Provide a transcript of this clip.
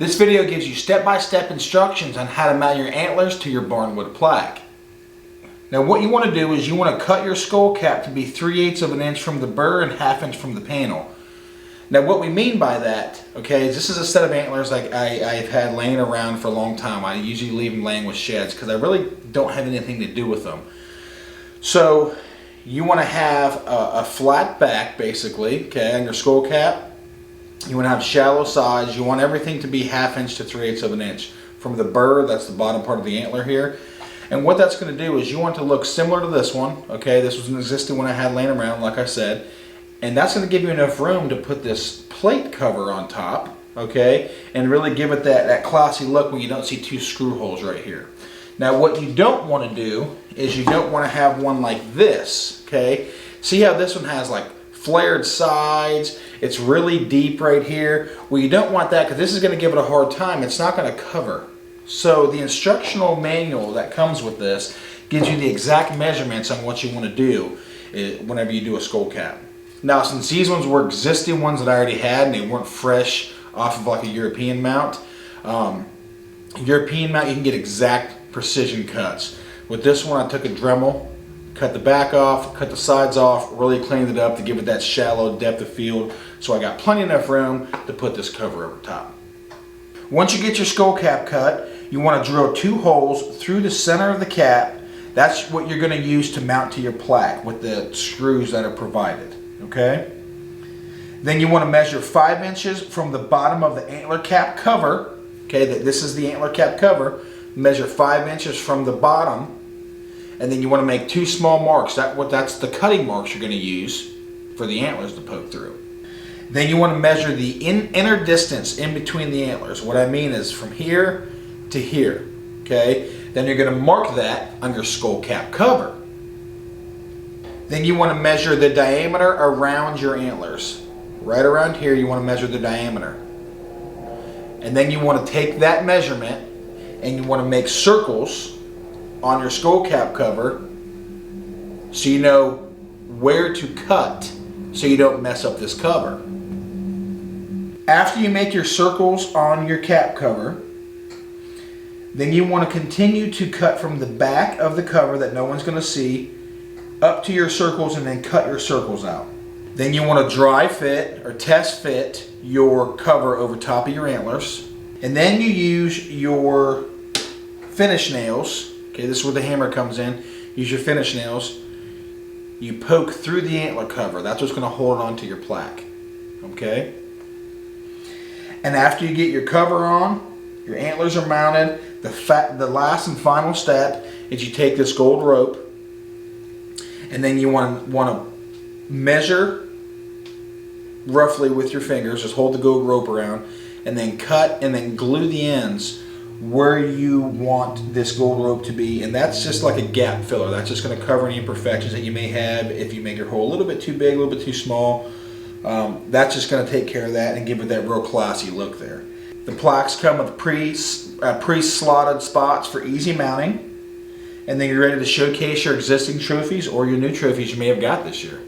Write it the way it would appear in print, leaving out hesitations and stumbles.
This video gives you step-by-step instructions on how to mount your antlers to your Barnwood plaque. Now what you want to do is you want to cut your skull cap to be 3/8 of an inch from the burr and 1/2 inch from the panel. Now what we mean by that, okay, is this is a set of antlers like I've had laying around for a long time. I usually leave them laying with sheds because I really don't have anything to do with them. So you want to have a flat back basically, okay, on your skull cap. You want to have shallow sides. You want everything to be 1/2 inch to 3/8 of an inch from the burr. That's the bottom part of the antler here. And what that's going to do is you want it to look similar to this one. Okay, this was an existing one I had laying around, like I said. And that's going to give you enough room to put this plate cover on top, okay, and really give it that classy look when you don't see two screw holes right here. Now what you don't want to do is you don't want to have one like this, okay? See how this one has like flared sides, it's really deep right here. Well, you don't want that because this is going to give it a hard time. It's not going to cover. So the instructional manual that comes with this gives you the exact measurements on what you want to do whenever you do a skull cap. Now since these ones were existing ones that I already had and they weren't fresh off of like a European mount, you can get exact precision cuts. With this one I took a Dremel, cut the back off, cut the sides off, really cleaned it up to give it that shallow depth of field, so I got plenty enough room to put this cover over top. Once you get your skull cap cut, you want to drill 2 holes through the center of the cap. That's what you're going to use to mount to your plaque with the screws that are provided, okay? Then you want to measure 5 inches from the bottom of the antler cap cover, okay, this is the antler cap cover, measure 5 inches from the bottom. And then you want to make 2 small marks. That's the cutting marks you're going to use for the antlers to poke through. Then you want to measure the inner distance in between the antlers. What I mean is from here to here. Okay? Then you're going to mark that on your skull cap cover. Then you want to measure the diameter around your antlers. Right around here you want to measure the diameter. And then you want to take that measurement and you want to make circles on your skull cap cover so you know where to cut so you don't mess up this cover. After you make your circles on your cap cover, then you want to continue to cut from the back of the cover that no one's going to see up to your circles and then cut your circles out. Then you want to dry fit or test fit your cover over top of your antlers, and then you use your finish nails. Okay, this is where the hammer comes in. Use your finish nails. You poke through the antler cover. That's what's going to hold on to your plaque. Okay? And after you get your cover on, your antlers are mounted, the last and final step is you take this gold rope and then you want to measure roughly with your fingers. Just hold the gold rope around and then cut and then glue the ends where you want this gold rope to be, and that's just like a gap filler. That's just going to cover any imperfections that you may have if you make your hole a little bit too big, a little bit too small. That's just going to take care of that and give it that real classy look there. The plaques come with pre-slotted spots for easy mounting, and then you're ready to showcase your existing trophies or your new trophies you may have got this year.